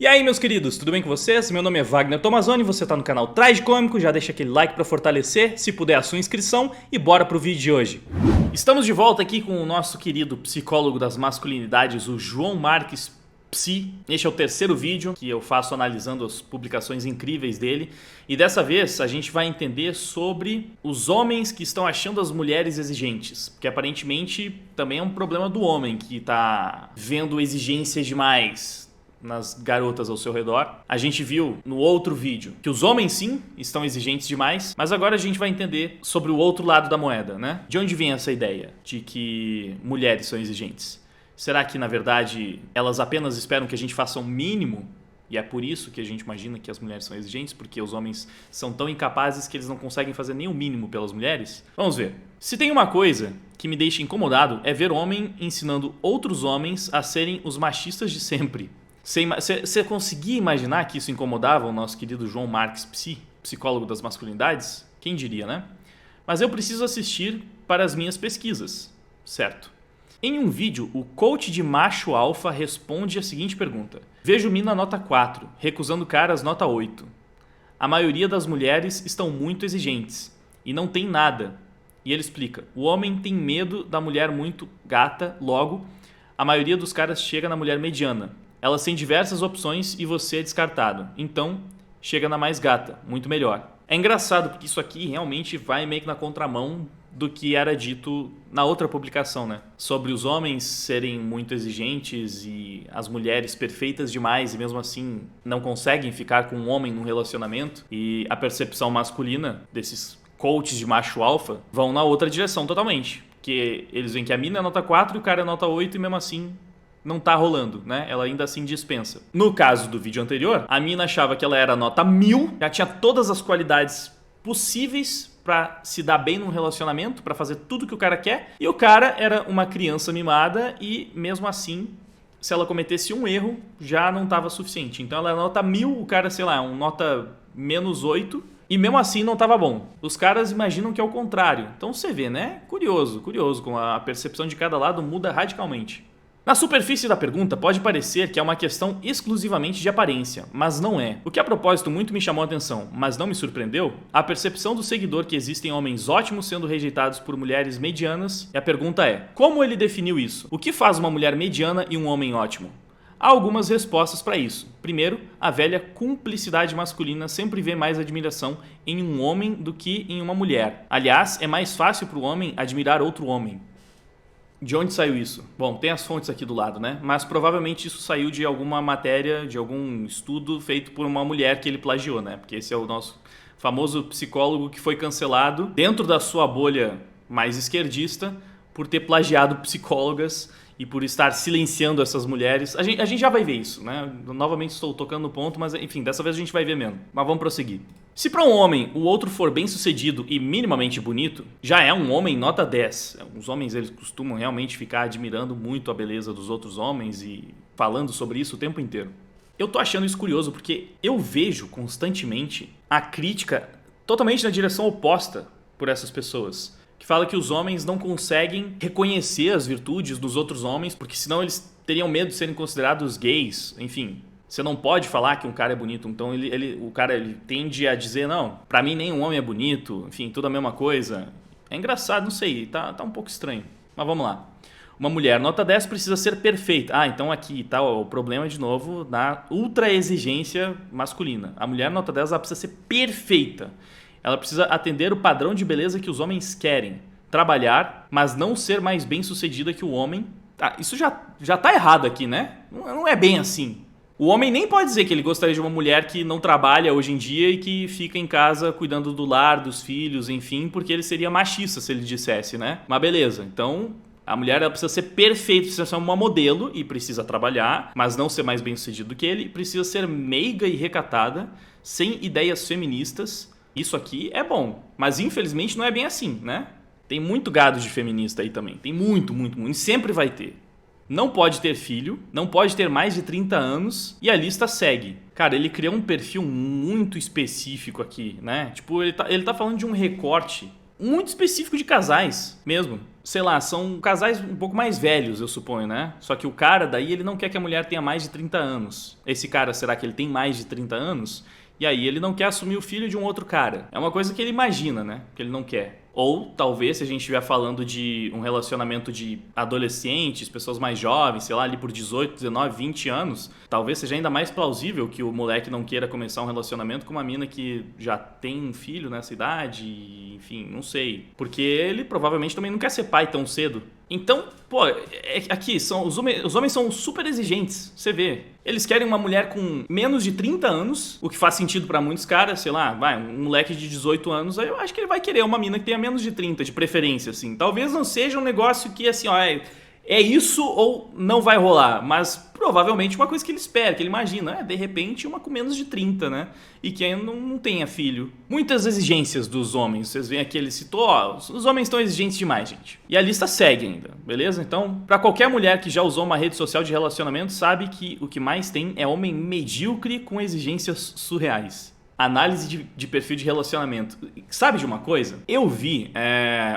E aí, meus queridos, tudo bem com vocês? Meu nome é Wagner Tomazoni, você tá no canal Tragicômico, já deixa aquele like pra fortalecer, se puder a sua inscrição e bora pro vídeo de hoje. Estamos de volta aqui com o nosso querido psicólogo das masculinidades, o João Marques Psi. Este é o terceiro vídeo que eu faço analisando as publicações incríveis dele. E dessa vez a gente vai entender sobre os homens que estão achando as mulheres exigentes. Porque aparentemente também é um problema do homem que tá vendo exigências demais nas garotas ao seu redor. A gente viu no outro vídeo que os homens sim estão exigentes demais, mas agora a gente vai entender sobre o outro lado da moeda, né? De onde vem essa ideia de que mulheres são exigentes? Será que na verdade elas apenas esperam que a gente faça o mínimo? E é por isso que a gente imagina que as mulheres são exigentes, porque os homens são tão incapazes que eles não conseguem fazer nem o mínimo pelas mulheres? Vamos ver. Se tem uma coisa que me deixa incomodado é ver homem ensinando outros homens a serem os machistas de sempre. Você conseguia imaginar que isso incomodava o nosso querido João Marques Psi, psicólogo das masculinidades? Quem diria, né? Mas eu preciso assistir para as minhas pesquisas, certo? Em um vídeo, o coach de macho alfa responde a seguinte pergunta: vejo mina nota 4, recusando caras nota 8. A maioria das mulheres estão muito exigentes e não tem nada. E ele explica: o homem tem medo da mulher muito gata, logo, a maioria dos caras chega na mulher mediana. Elas têm diversas opções e você é descartado. Então, chega na mais gata, muito melhor. É engraçado porque isso aqui realmente vai meio que na contramão do que era dito na outra publicação, né? Sobre os homens serem muito exigentes e as mulheres perfeitas demais e mesmo assim não conseguem ficar com um homem num relacionamento. E a percepção masculina desses coaches de macho alfa vão na outra direção totalmente. Porque eles veem que a mina é nota 4 e o cara é nota 8 e mesmo assim não tá rolando, né? Ela ainda assim dispensa. No caso do vídeo anterior, a mina achava que ela era nota 1000, já tinha todas as qualidades possíveis pra se dar bem num relacionamento, pra fazer tudo que o cara quer, e o cara era uma criança mimada e mesmo assim, se ela cometesse um erro, já não tava suficiente. Então ela era nota 1000, o cara, sei lá, um nota menos 8, e mesmo assim não tava bom. Os caras imaginam que é o contrário. Então você vê, né? Curioso, como a percepção de cada lado muda radicalmente. Na superfície da pergunta pode parecer que é uma questão exclusivamente de aparência, mas não é. O que a propósito muito me chamou a atenção, mas não me surpreendeu, a percepção do seguidor que existem homens ótimos sendo rejeitados por mulheres medianas, e a pergunta é: como ele definiu isso? O que faz uma mulher mediana e um homem ótimo? Há algumas respostas para isso. Primeiro, a velha cumplicidade masculina sempre vê mais admiração em um homem do que em uma mulher. Aliás, é mais fácil para o homem admirar outro homem. De onde saiu isso? Bom, tem as fontes aqui do lado, né? Mas provavelmente isso saiu de alguma matéria, de algum estudo feito por uma mulher que ele plagiou, né? Porque esse é o nosso famoso psicólogo que foi cancelado dentro da sua bolha mais esquerdista por ter plagiado psicólogas e por estar silenciando essas mulheres. A gente já vai ver isso, né? Novamente estou tocando no ponto, mas enfim, dessa vez a gente vai ver mesmo. Mas vamos prosseguir. Se para um homem o outro for bem sucedido e minimamente bonito, já é um homem nota 10. Os homens eles costumam realmente ficar admirando muito a beleza dos outros homens e falando sobre isso o tempo inteiro. Eu tô achando isso curioso porque eu vejo constantemente a crítica totalmente na direção oposta por essas pessoas, que fala que os homens não conseguem reconhecer as virtudes dos outros homens porque senão eles teriam medo de serem considerados gays, enfim. Você não pode falar que um cara é bonito, então o cara tende a dizer, não, pra mim nenhum homem é bonito, enfim, tudo a mesma coisa. É engraçado, não sei, tá um pouco estranho. Mas vamos lá. Uma mulher nota 10 precisa ser perfeita. Ah, então aqui tá o problema de novo na ultra exigência masculina. A mulher nota 10 ela precisa ser perfeita. Ela precisa atender o padrão de beleza que os homens querem. Trabalhar, mas não ser mais bem sucedida que o homem. Ah, isso já tá errado aqui, né? Não é bem assim. O homem nem pode dizer que ele gostaria de uma mulher que não trabalha hoje em dia e que fica em casa cuidando do lar, dos filhos, enfim, porque ele seria machista se ele dissesse, né? Mas beleza, então a mulher ela precisa ser perfeita, precisa ser uma modelo e precisa trabalhar, mas não ser mais bem sucedido do que ele, precisa ser meiga e recatada, sem ideias feministas. Isso aqui é bom, mas infelizmente não é bem assim, né? Tem muito gado de feminista aí também, tem muito, e sempre vai ter. Não pode ter filho, não pode ter mais de 30 anos e a lista segue. Cara, ele criou um perfil muito específico aqui, né? Tipo, ele tá falando de um recorte muito específico de casais mesmo. sei lá, são casais um pouco mais velhos, eu suponho, né? Só que o cara daí, ele não quer que a mulher tenha mais de 30 anos. Esse cara, será que ele tem mais de 30 anos? E aí ele não quer assumir o filho de um outro cara. É uma coisa que ele imagina, né? Que ele não quer. Ou talvez, se a gente estiver falando de um relacionamento de adolescentes, pessoas mais jovens, sei lá, ali por 18, 19, 20 anos, talvez seja ainda mais plausível que o moleque não queira começar um relacionamento com uma mina que já tem um filho nessa idade, enfim, não sei. Porque ele provavelmente também não quer ser pai tão cedo. Então, pô, aqui, os homens são super exigentes, você vê. Eles querem uma mulher com menos de 30 anos, o que faz sentido pra muitos caras, sei lá, um moleque de 18 anos, aí eu acho que ele vai querer uma mina que tenha menos de 30, de preferência, assim. Talvez não seja um negócio que, assim, ó, é isso ou não vai rolar, mas provavelmente uma coisa que ele espera, que ele imagina, de repente uma com menos de 30, né? E que ainda não tenha filho. Muitas exigências dos homens, vocês veem aqui, ele citou, ó, os homens estão exigentes demais, gente. E a lista segue ainda, beleza? Então, pra qualquer mulher que já usou uma rede social de relacionamento, sabe que o que mais tem é homem medíocre com exigências surreais. Análise de perfil de relacionamento. Sabe de uma coisa? Eu vi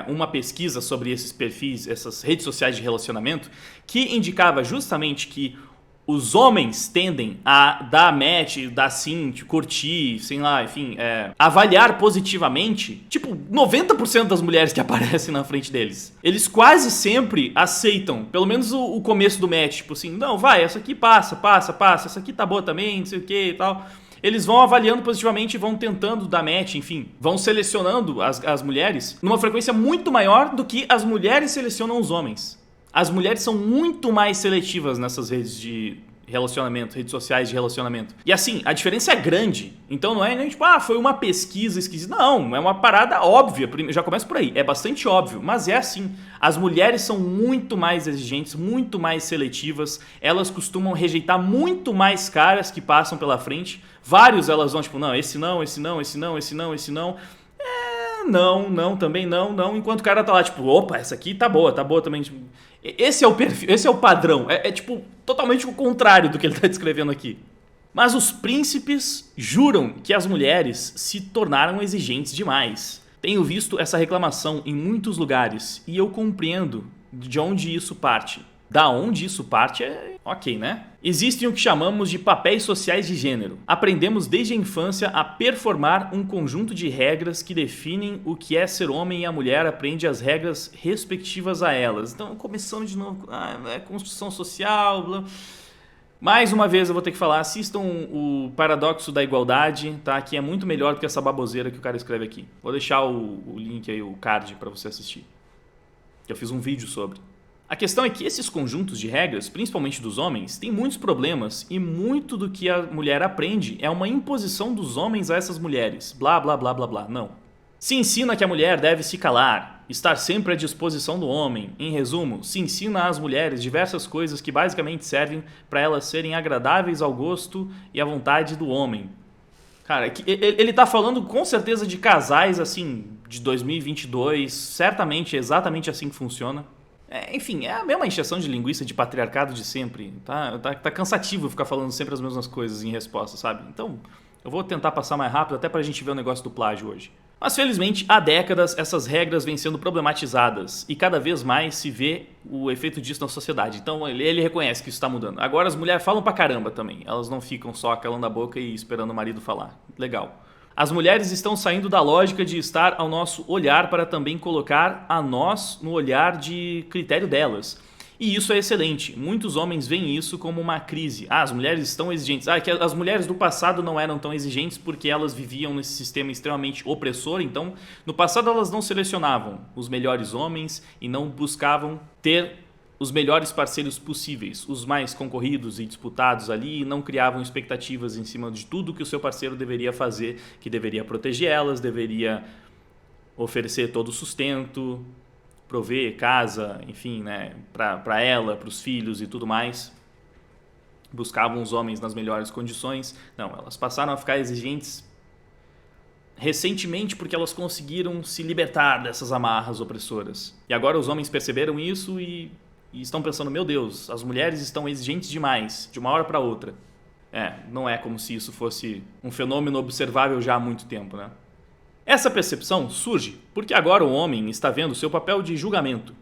uma pesquisa sobre esses perfis, essas redes sociais de relacionamento, que indicava justamente que os homens tendem a dar match, dar sim, curtir, sei lá, enfim, avaliar positivamente, tipo, 90% das mulheres que aparecem na frente deles. Eles quase sempre aceitam, pelo menos o começo do match, tipo assim, não, vai, essa aqui passa, essa aqui tá boa também, não sei o que e tal. Eles vão avaliando positivamente e vão tentando dar match, enfim, vão selecionando as mulheres numa frequência muito maior do que as mulheres selecionam os homens. As mulheres são muito mais seletivas nessas redes de relacionamento, redes sociais de relacionamento. E assim, a diferença é grande. Então não é nem tipo, foi uma pesquisa esquisita. Não, é uma parada óbvia. Já começa por aí. É bastante óbvio, mas é assim. As mulheres são muito mais exigentes, muito mais seletivas. Elas costumam rejeitar muito mais caras que passam pela frente. Vários elas vão tipo, não, esse não, esse não, esse não, esse não, esse não. Não, também não. Enquanto o cara tá lá, tipo, opa, essa aqui tá boa também. Tipo, esse é o perfil, esse é o padrão. É tipo, totalmente o contrário do que ele tá descrevendo aqui. Mas os príncipes juram que as mulheres se tornaram exigentes demais. Tenho visto essa reclamação em muitos lugares e eu compreendo de onde isso parte. Da onde isso parte é ok, né? Existem o que chamamos de papéis sociais de gênero. Aprendemos desde a infância a performar um conjunto de regras que definem o que é ser homem e a mulher aprende as regras respectivas a elas. Então, começando de novo, construção social, blá. Mais uma vez eu vou ter que falar, assistam o Paradoxo da Igualdade, tá? Que é muito melhor do que essa baboseira que o cara escreve aqui. Vou deixar o link aí, o card, pra você assistir. Eu fiz um vídeo sobre. A questão é que esses conjuntos de regras, principalmente dos homens, têm muitos problemas e muito do que a mulher aprende é uma imposição dos homens a essas mulheres. Blá, blá, blá, blá, blá. Não. Se ensina que a mulher deve se calar, estar sempre à disposição do homem. Em resumo, se ensina às mulheres diversas coisas que basicamente servem para elas serem agradáveis ao gosto e à vontade do homem. Cara, ele tá falando com certeza de casais assim, de 2022, certamente é exatamente assim que funciona. Enfim, é a mesma encheção de linguiça de patriarcado de sempre. Tá cansativo ficar falando sempre as mesmas coisas em resposta, sabe? Então, eu vou tentar passar mais rápido até pra gente ver o negócio do plágio hoje. Mas felizmente, há décadas, essas regras vêm sendo problematizadas e cada vez mais se vê o efeito disso na sociedade. Então, ele reconhece que isso está mudando. Agora as mulheres falam pra caramba também. Elas não ficam só calando a boca e esperando o marido falar. Legal. As mulheres estão saindo da lógica de estar ao nosso olhar para também colocar a nós no olhar de critério delas. E isso é excelente. Muitos homens veem isso como uma crise. As mulheres estão exigentes. Que as mulheres do passado não eram tão exigentes porque elas viviam nesse sistema extremamente opressor. Então, no passado elas não selecionavam os melhores homens e não buscavam ter os melhores parceiros possíveis, os mais concorridos e disputados ali, e não criavam expectativas em cima de tudo que o seu parceiro deveria fazer, que deveria proteger elas, deveria oferecer todo o sustento, prover casa, enfim, né, para ela, para os filhos e tudo mais. Buscavam os homens nas melhores condições. Não, elas passaram a ficar exigentes recentemente porque elas conseguiram se libertar dessas amarras opressoras. E agora os homens perceberam isso e estão pensando, meu Deus, as mulheres estão exigentes demais, de uma hora para outra. Não é como se isso fosse um fenômeno observável já há muito tempo, né? Essa percepção surge porque agora o homem está vendo seu papel de julgamento.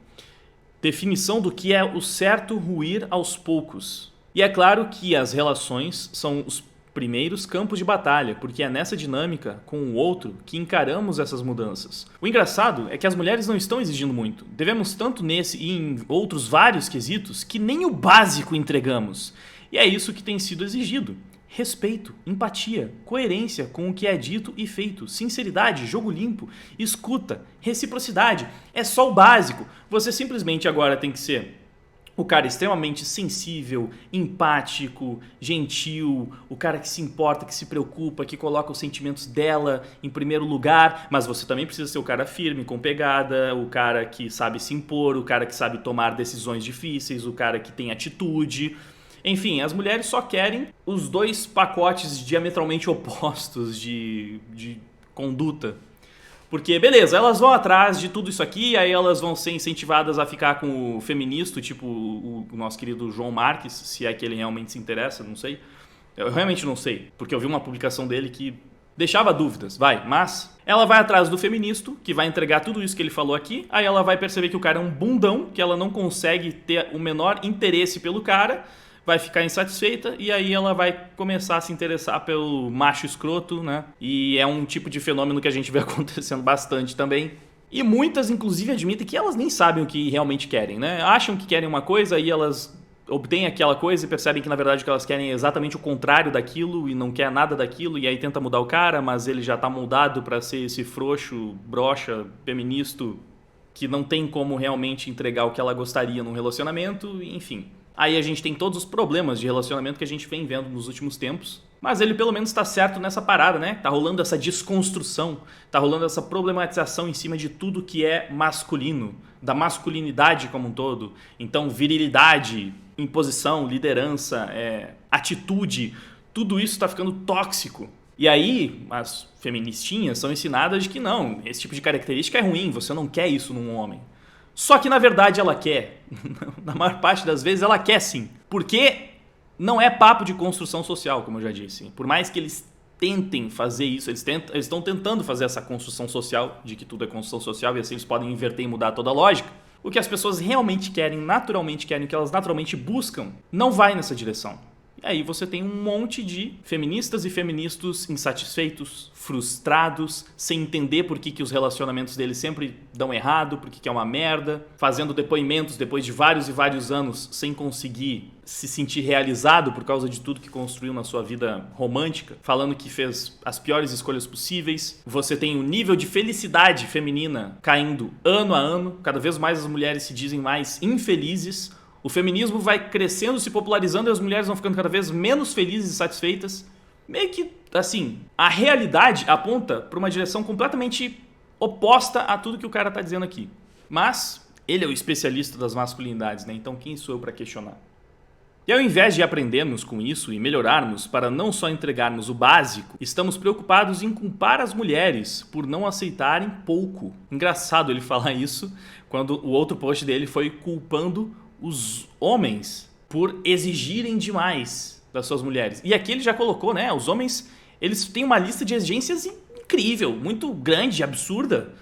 definição do que é o certo ruir aos poucos. E é claro que as relações são os primeiros campos de batalha, porque é nessa dinâmica com o outro que encaramos essas mudanças. O engraçado é que as mulheres não estão exigindo muito. Devemos tanto nesse e em outros vários quesitos que nem o básico entregamos. E é isso que tem sido exigido. Respeito, empatia, coerência com o que é dito e feito, sinceridade, jogo limpo, escuta, reciprocidade. É só o básico. Você simplesmente agora tem que ser o cara extremamente sensível, empático, gentil, o cara que se importa, que se preocupa, que coloca os sentimentos dela em primeiro lugar, mas você também precisa ser o cara firme, com pegada, o cara que sabe se impor, o cara que sabe tomar decisões difíceis, o cara que tem atitude. Enfim, as mulheres só querem os dois pacotes diametralmente opostos de conduta. Porque, beleza, elas vão atrás de tudo isso aqui, aí elas vão ser incentivadas a ficar com o feminista, tipo o nosso querido João Marques, se é que ele realmente se interessa, não sei. Eu realmente não sei, porque eu vi uma publicação dele que deixava dúvidas, mas ela vai atrás do feministo, que vai entregar tudo isso que ele falou aqui, aí ela vai perceber que o cara é um bundão, que ela não consegue ter o menor interesse pelo cara, vai ficar insatisfeita e aí ela vai começar a se interessar pelo macho escroto, né? E é um tipo de fenômeno que a gente vê acontecendo bastante também. E muitas, inclusive, admitem que elas nem sabem o que realmente querem, né? Acham que querem uma coisa e elas obtêm aquela coisa e percebem que, na verdade, o que elas querem é exatamente o contrário daquilo e não quer nada daquilo e aí tenta mudar o cara, mas ele já tá moldado pra ser esse frouxo, broxa, feminista que não tem como realmente entregar o que ela gostaria num relacionamento, enfim. Aí a gente tem todos os problemas de relacionamento que a gente vem vendo nos últimos tempos. Mas ele pelo menos tá certo nessa parada, né? Tá rolando essa desconstrução, tá rolando essa problematização em cima de tudo que é masculino, da masculinidade como um todo. Então, virilidade, imposição, liderança, atitude, tudo isso tá ficando tóxico. E aí, as feministinhas são ensinadas de que não, esse tipo de característica é ruim, você não quer isso num homem. Só que na verdade ela quer, na maior parte das vezes ela quer sim, porque não é papo de construção social, como eu já disse. Por mais que eles tentem fazer isso, eles estão tentando fazer essa construção social, de que tudo é construção social e assim eles podem inverter e mudar toda a lógica. O que as pessoas realmente querem, naturalmente querem, o que elas naturalmente buscam, não vai nessa direção. E aí você tem um monte de feministas e feministas insatisfeitos, frustrados, sem entender por que os relacionamentos deles sempre dão errado, por que é uma merda, fazendo depoimentos depois de vários e vários anos sem conseguir se sentir realizado por causa de tudo que construiu na sua vida romântica, falando que fez as piores escolhas possíveis. Você tem um nível de felicidade feminina caindo ano a ano, cada vez mais as mulheres se dizem mais infelizes. O feminismo vai crescendo, se popularizando e as mulheres vão ficando cada vez menos felizes e satisfeitas. Meio que, assim, a realidade aponta para uma direção completamente oposta a tudo que o cara tá dizendo aqui. Mas ele é o especialista das masculinidades, né? Então quem sou eu para questionar? E ao invés de aprendermos com isso e melhorarmos para não só entregarmos o básico, estamos preocupados em culpar as mulheres por não aceitarem pouco. Engraçado ele falar isso quando o outro post dele foi culpando os homens por exigirem demais das suas mulheres. E aqui ele já colocou, né? Os homens, eles têm uma lista de exigências incrível, muito grande, absurda.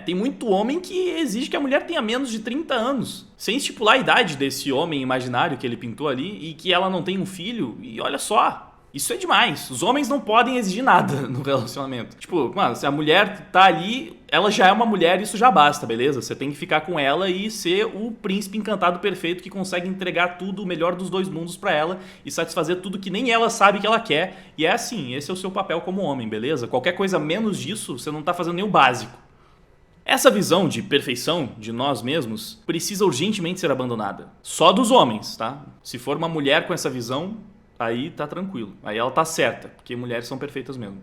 Tem muito homem que exige que a mulher tenha menos de 30 anos, sem estipular a idade desse homem imaginário que ele pintou ali e que ela não tem um filho. E olha só, isso é demais. Os homens não podem exigir nada no relacionamento. Tipo, mano, se a mulher tá ali, ela já é uma mulher, isso já basta, beleza? Você tem que ficar com ela e ser o príncipe encantado perfeito que consegue entregar tudo, o melhor dos dois mundos pra ela e satisfazer tudo que nem ela sabe que ela quer. E é assim, esse é o seu papel como homem, beleza? Qualquer coisa menos disso, você não tá fazendo nem o básico. Essa visão de perfeição de nós mesmos precisa urgentemente ser abandonada. Só dos homens, tá? Se for uma mulher com essa visão, aí tá tranquilo. Aí ela tá certa, porque mulheres são perfeitas mesmo.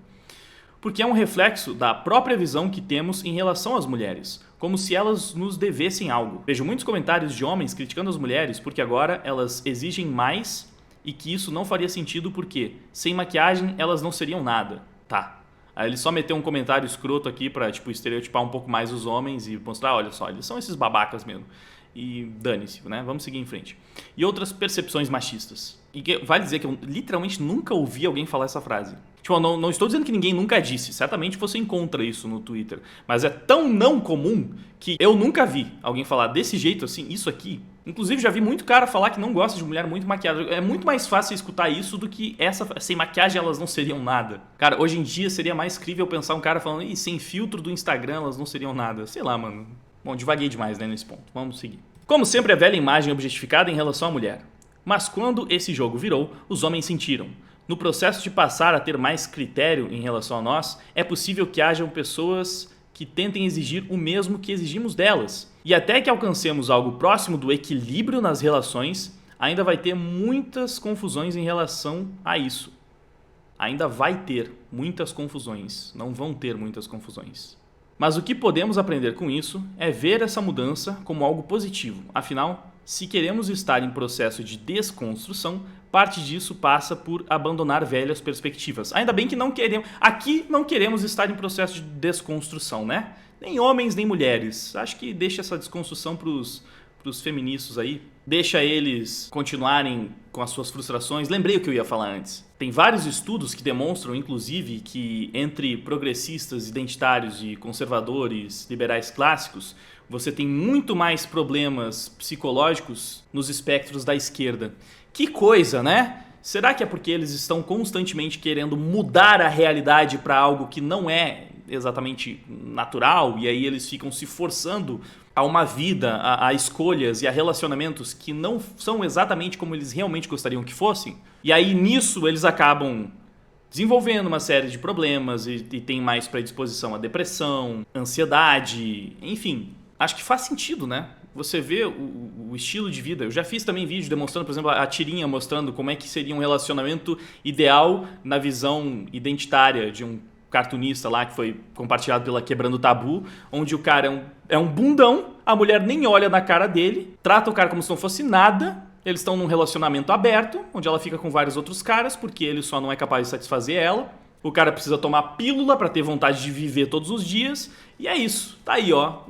Porque é um reflexo da própria visão que temos em relação às mulheres, como se elas nos devessem algo. Vejo muitos comentários de homens criticando as mulheres porque agora elas exigem mais e que isso não faria sentido porque sem maquiagem elas não seriam nada. Tá. Aí ele só meteu um comentário escroto aqui pra, tipo, estereotipar um pouco mais os homens e mostrar, olha só, eles são esses babacas mesmo. e dane-se, né? Vamos seguir em frente. E outras percepções machistas. E vale dizer que eu literalmente nunca ouvi alguém falar essa frase. Tipo, eu não estou dizendo que ninguém nunca disse. Certamente você encontra isso no Twitter. Mas é tão não comum que eu nunca vi alguém falar desse jeito assim, isso aqui. Inclusive, já vi muito cara falar que não gosta de mulher muito maquiada. É muito mais fácil escutar isso do que essa, sem maquiagem elas não seriam nada. Cara, hoje em dia seria mais crível pensar um cara falando, ih, sem filtro do Instagram elas não seriam nada. Sei lá, mano. Bom, divaguei demais, né, nesse ponto. Vamos seguir. Como sempre, a velha imagem objetificada em relação à mulher. Mas quando esse jogo virou, os homens sentiram. No processo de passar a ter mais critério em relação a nós, é possível que hajam pessoas que tentem exigir o mesmo que exigimos delas. E até que alcancemos algo próximo do equilíbrio nas relações, ainda vai ter muitas confusões em relação a isso. Ainda vai ter muitas confusões, não vão ter muitas confusões. Mas o que podemos aprender com isso é ver essa mudança como algo positivo. Afinal, se queremos estar em processo de desconstrução, parte disso passa por abandonar velhas perspectivas. Ainda bem que não queremos... Aqui não queremos estar em processo de desconstrução, né? Nem homens, nem mulheres. Acho que deixa essa desconstrução pros feministas aí. Deixa eles continuarem com as suas frustrações. Lembrei o que eu ia falar antes. Tem vários estudos que demonstram, inclusive, que entre progressistas, identitários e conservadores, liberais clássicos, você tem muito mais problemas psicológicos nos espectros da esquerda. Que coisa, né? Será que é porque eles estão constantemente querendo mudar a realidade para algo que não é exatamente natural e aí eles ficam se forçando a uma vida, a escolhas e a relacionamentos que não são exatamente como eles realmente gostariam que fossem? E aí nisso eles acabam desenvolvendo uma série de problemas e tem mais predisposição à depressão, ansiedade, enfim. Acho que faz sentido, né? Você vê o estilo de vida. Eu já fiz também vídeo demonstrando, por exemplo, a tirinha mostrando como é que seria um relacionamento ideal na visão identitária de um cartunista lá que foi compartilhado pela Quebrando o Tabu, onde o cara é um bundão, a mulher nem olha na cara dele, trata o cara como se não fosse nada, eles estão num relacionamento aberto, onde ela fica com vários outros caras, porque ele só não é capaz de satisfazer ela. O cara precisa tomar pílula para ter vontade de viver todos os dias, e é isso. Tá aí, ó.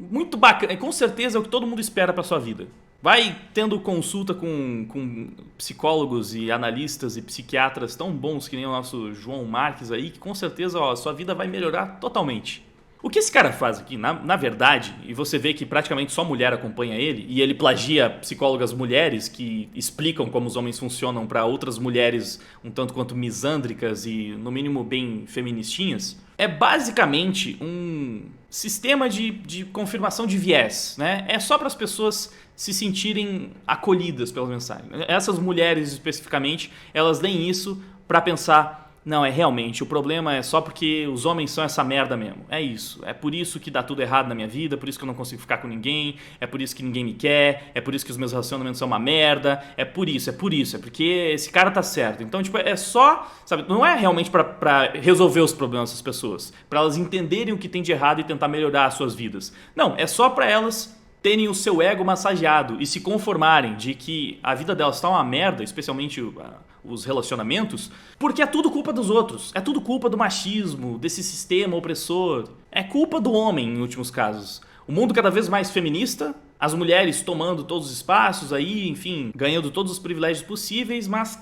Muito bacana, com certeza é o que todo mundo espera para sua vida. Vai tendo consulta com psicólogos e analistas e psiquiatras tão bons que nem o nosso João Marques aí, que com certeza a sua vida vai melhorar totalmente. O que esse cara faz aqui, na verdade, e você vê que praticamente só mulher acompanha ele, e ele plagia psicólogas mulheres que explicam como os homens funcionam para outras mulheres um tanto quanto misândricas e no mínimo bem feministinhas, é basicamente um sistema de confirmação de viés, né? É só para as pessoas se sentirem acolhidas pelas mensagens. Essas mulheres especificamente, elas leem isso para pensar, não, é realmente, o problema é só porque os homens são essa merda mesmo. É isso. É por isso que dá tudo errado na minha vida, é por isso que eu não consigo ficar com ninguém, é por isso que ninguém me quer, é por isso que os meus relacionamentos são uma merda, é porque esse cara tá certo. Então, tipo, é só, sabe, não é realmente pra resolver os problemas dessas pessoas, pra elas entenderem o que tem de errado e tentar melhorar as suas vidas. Não, é só pra elas terem o seu ego massageado e se conformarem de que a vida delas está uma merda, especialmente os relacionamentos, porque é tudo culpa dos outros, é tudo culpa do machismo, desse sistema opressor, é culpa do homem em últimos casos. O mundo cada vez mais feminista, as mulheres tomando todos os espaços aí, enfim, ganhando todos os privilégios possíveis, mas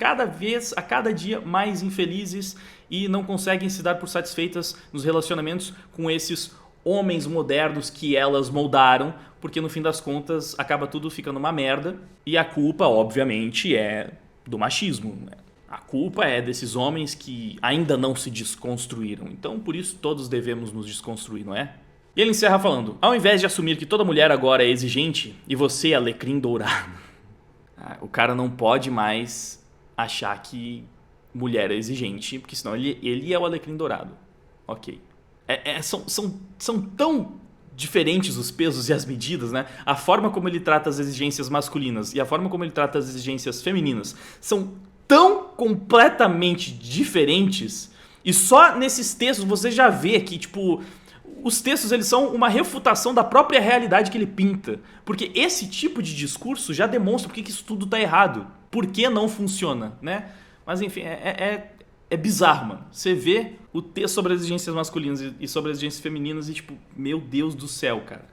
a cada dia mais infelizes e não conseguem se dar por satisfeitas nos relacionamentos com esses homens modernos que elas moldaram, porque no fim das contas acaba tudo ficando uma merda e a culpa, obviamente, é do machismo, né? A culpa é desses homens que ainda não se desconstruíram. Então, por isso, todos devemos nos desconstruir, não é? E ele encerra falando, ao invés de assumir que toda mulher agora é exigente e você é alecrim dourado, o cara não pode mais achar que mulher é exigente, porque senão ele é o alecrim dourado. Ok. São tão diferentes os pesos e as medidas, né? A forma como ele trata as exigências masculinas e a forma como ele trata as exigências femininas são tão completamente diferentes, e só nesses textos você já vê que, tipo, os textos eles são uma refutação da própria realidade que ele pinta, porque esse tipo de discurso já demonstra por que isso tudo tá errado, por que não funciona, né? Mas enfim, é bizarro, mano. Você vê o texto sobre as exigências masculinas e sobre as exigências femininas e tipo, meu Deus do céu, cara.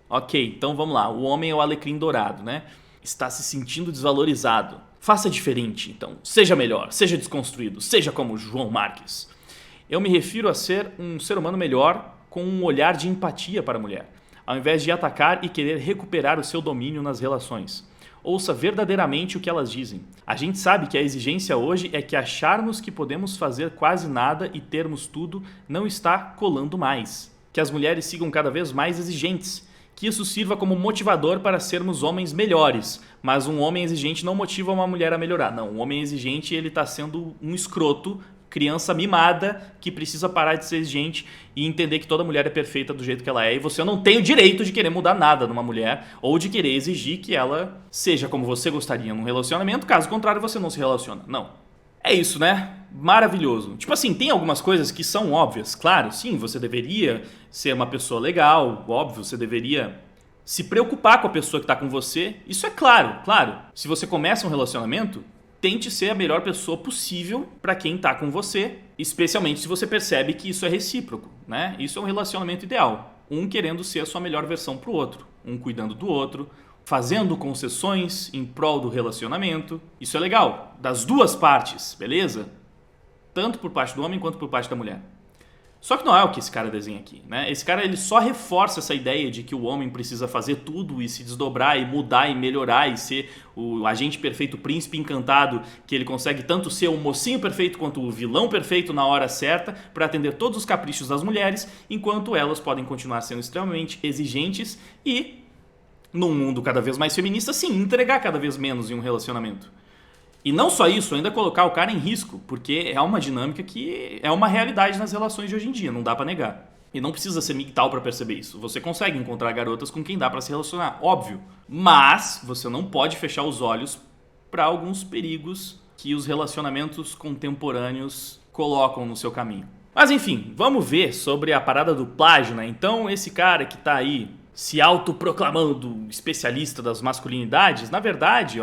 Ok, então vamos lá. O homem é o alecrim dourado, né? Está se sentindo desvalorizado. Faça diferente, então. Seja melhor, seja desconstruído, seja como João Marques. Eu me refiro a ser um ser humano melhor com um olhar de empatia para a mulher, ao invés de atacar e querer recuperar o seu domínio nas relações. Ouça verdadeiramente o que elas dizem. A gente sabe que a exigência hoje é que acharmos que podemos fazer quase nada e termos tudo não está colando mais. Que as mulheres sigam cada vez mais exigentes. Que isso sirva como motivador para sermos homens melhores. Mas um homem exigente não motiva uma mulher a melhorar. Não, um homem exigente ele está sendo um escroto, criança mimada, que precisa parar de ser exigente e entender que toda mulher é perfeita do jeito que ela é. E você não tem o direito de querer mudar nada numa mulher ou de querer exigir que ela seja como você gostaria num relacionamento. Caso contrário, você não se relaciona. Não. É isso, né? Maravilhoso. Tipo assim, tem algumas coisas que são óbvias. Claro, sim, você deveria ser uma pessoa legal, óbvio, você deveria se preocupar com a pessoa que está com você. Isso é claro, claro. Se você começa um relacionamento, tente ser a melhor pessoa possível para quem está com você, especialmente se você percebe que isso é recíproco, né? Isso é um relacionamento ideal. Um querendo ser a sua melhor versão para o outro, um cuidando do outro, fazendo concessões em prol do relacionamento. Isso é legal, das duas partes, beleza? Tanto por parte do homem quanto por parte da mulher. Só que não é o que esse cara desenha aqui, né? Esse cara ele só reforça essa ideia de que o homem precisa fazer tudo e se desdobrar e mudar e melhorar e ser o agente perfeito, o príncipe encantado, que ele consegue tanto ser o mocinho perfeito quanto o vilão perfeito na hora certa para atender todos os caprichos das mulheres, enquanto elas podem continuar sendo extremamente exigentes e, num mundo cada vez mais feminista, sim, entregar cada vez menos em um relacionamento. E não só isso, ainda colocar o cara em risco, porque é uma dinâmica que é uma realidade nas relações de hoje em dia, não dá pra negar. E não precisa ser MGTOW pra perceber isso. Você consegue encontrar garotas com quem dá pra se relacionar, óbvio. Mas você não pode fechar os olhos pra alguns perigos que os relacionamentos contemporâneos colocam no seu caminho. Mas enfim, vamos ver sobre a parada do plágio, né? Então esse cara que tá aí se autoproclamando especialista das masculinidades, na verdade,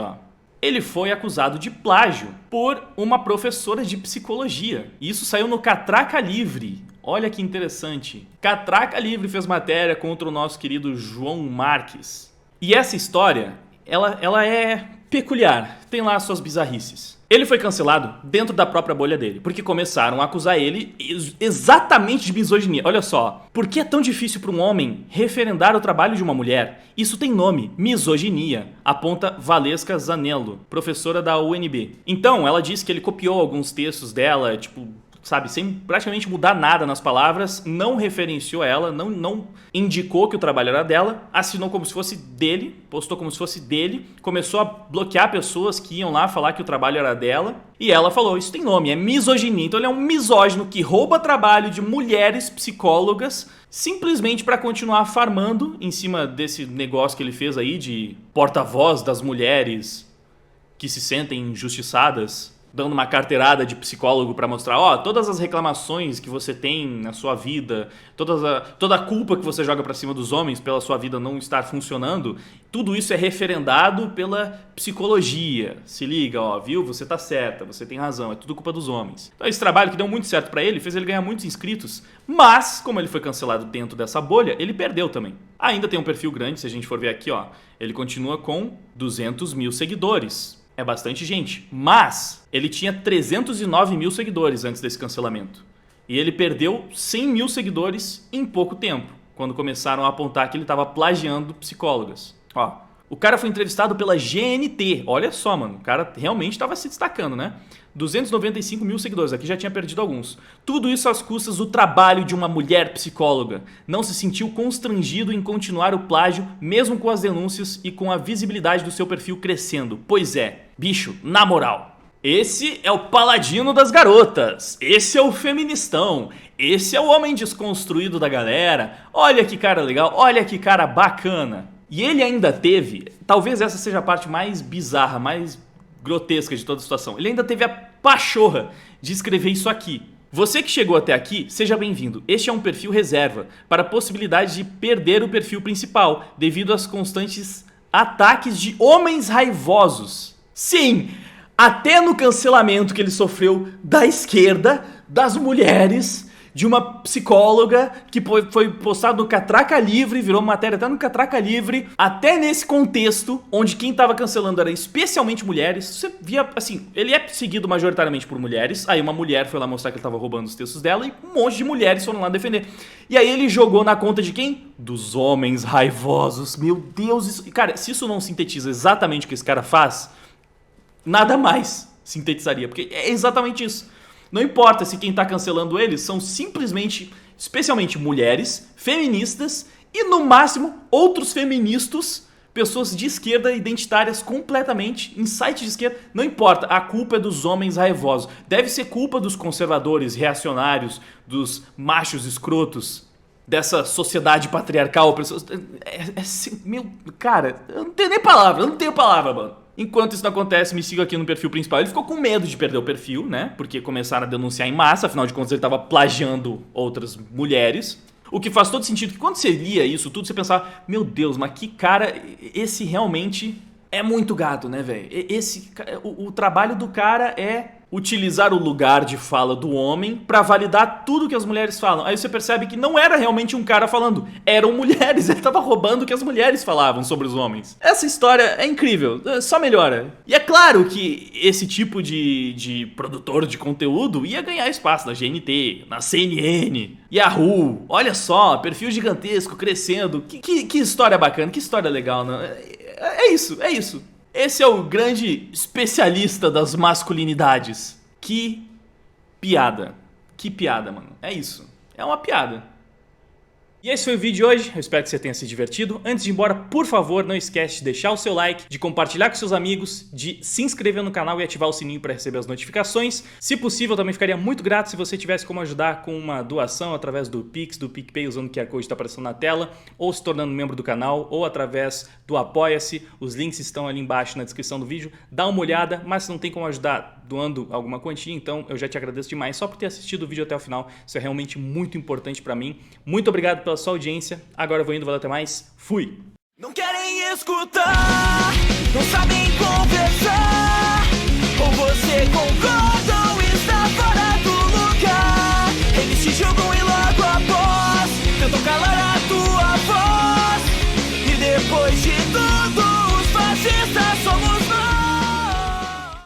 ele foi acusado de plágio por uma professora de psicologia. E isso saiu no Catraca Livre. Olha que interessante. Catraca Livre fez matéria contra o nosso querido João Marques. E essa história, ela é peculiar. Tem lá as suas bizarrices. Ele foi cancelado dentro da própria bolha dele, porque começaram a acusar ele exatamente de misoginia. Olha só, por que é tão difícil para um homem referendar o trabalho de uma mulher? Isso tem nome, misoginia, aponta Valesca Zanello, professora da UNB. Então, ela diz que ele copiou alguns textos dela, sabe, sem praticamente mudar nada nas palavras, não referenciou ela, não indicou que o trabalho era dela, assinou como se fosse dele, postou como se fosse dele, começou a bloquear pessoas que iam lá falar que o trabalho era dela, e ela falou, isso tem nome, é misoginia. Então ele é um misógino que rouba trabalho de mulheres psicólogas simplesmente para continuar farmando em cima desse negócio que ele fez aí de porta-voz das mulheres que se sentem injustiçadas, dando uma carteirada de psicólogo para mostrar, todas as reclamações que você tem na sua vida, toda a culpa que você joga para cima dos homens pela sua vida não estar funcionando, tudo isso é referendado pela psicologia. Se liga, viu? Você tá certa, você tem razão, é tudo culpa dos homens. Então esse trabalho que deu muito certo para ele, fez ele ganhar muitos inscritos, mas como ele foi cancelado dentro dessa bolha, ele perdeu também. Ainda tem um perfil grande, se a gente for ver aqui, ele continua com 200 mil seguidores. É bastante gente, mas ele tinha 309 mil seguidores antes desse cancelamento. E ele perdeu 100 mil seguidores em pouco tempo, quando começaram a apontar que ele estava plagiando psicólogas. O cara foi entrevistado pela GNT. Olha só, mano, o cara realmente estava se destacando, né? 295 mil seguidores, aqui já tinha perdido alguns. Tudo isso às custas do trabalho de uma mulher psicóloga. Não se sentiu constrangido em continuar o plágio, mesmo com as denúncias e com a visibilidade do seu perfil crescendo. Pois é, bicho, na moral. Esse é o paladino das garotas. Esse é o feministão. Esse é o homem desconstruído da galera. Olha que cara legal, olha que cara bacana. E ele ainda teve, talvez essa seja a parte mais bizarra, mais grotesca de toda a situação. Ele ainda teve a pachorra de escrever isso aqui. Você que chegou até aqui, seja bem-vindo. Este é um perfil reserva, para a possibilidade de perder o perfil principal, devido aos constantes ataques de homens raivosos. Sim, até no cancelamento que ele sofreu da esquerda, das mulheres, de uma psicóloga que foi postado no Catraca Livre, virou matéria até no Catraca Livre, até nesse contexto, onde quem tava cancelando era especialmente mulheres. Você via, assim, ele é seguido majoritariamente por mulheres, aí uma mulher foi lá mostrar que ele tava roubando os textos dela e um monte de mulheres foram lá defender. E aí ele jogou na conta de quem? Dos homens raivosos. Meu Deus, isso... Cara, se isso não sintetiza exatamente o que esse cara faz, nada mais sintetizaria, porque é exatamente isso. Não importa se quem tá cancelando eles são simplesmente, especialmente mulheres, feministas e no máximo outros feministas, pessoas de esquerda identitárias completamente, em site de esquerda, não importa, a culpa é dos homens raivosos. Deve ser culpa dos conservadores, reacionários, dos machos escrotos, dessa sociedade patriarcal. Pessoas, meu, cara, eu não tenho palavra, mano. Enquanto isso não acontece, me siga aqui no perfil principal. Ele ficou com medo de perder o perfil, né? Porque começaram a denunciar em massa, afinal de contas ele tava plagiando outras mulheres. O que faz todo sentido, que quando você lia isso tudo, você pensava, meu Deus, mas que cara, esse realmente é muito gado, né, velho? O trabalho do cara é utilizar o lugar de fala do homem pra validar tudo que as mulheres falam. Aí você percebe que não era realmente um cara falando, eram mulheres, ele tava roubando o que as mulheres falavam sobre os homens. Essa história é incrível, só melhora. E é claro que esse tipo de produtor de conteúdo ia ganhar espaço na GNT, na CNN, Yahoo, olha só, perfil gigantesco, crescendo. Que história bacana, que história legal, né? É isso. Esse é o grande especialista das masculinidades. Que piada, mano. É isso, é uma piada. E esse foi o vídeo de hoje, eu espero que você tenha se divertido. Antes de ir embora, por favor, não esquece de deixar o seu like, de compartilhar com seus amigos, de se inscrever no canal e ativar o sininho para receber as notificações. Se possível, também ficaria muito grato se você tivesse como ajudar com uma doação através do Pix, do PicPay, usando o QR Code que está aparecendo na tela, ou se tornando membro do canal, ou através do Apoia-se. Os links estão ali embaixo na descrição do vídeo. Dá uma olhada, mas se não tem como ajudar doando alguma quantia, então eu já te agradeço demais só por ter assistido o vídeo até o final. Isso é realmente muito importante para mim. Muito obrigado pela sua audiência. Agora eu vou indo, valeu, até mais. Fui! Não querem escutar, não sabem conversar, ou você concorda?